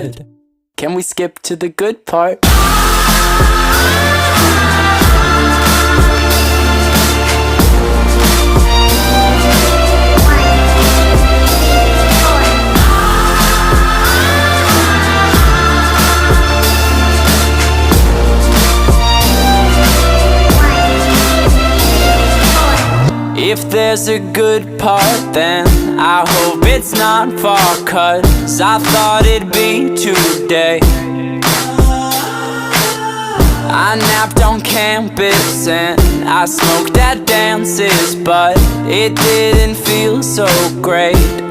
good. Can we skip to the good part? If there's a good part, then I hope it's not far, 'cause I thought it'd be today. I napped on campus and I smoked at dances, but it didn't feel so great.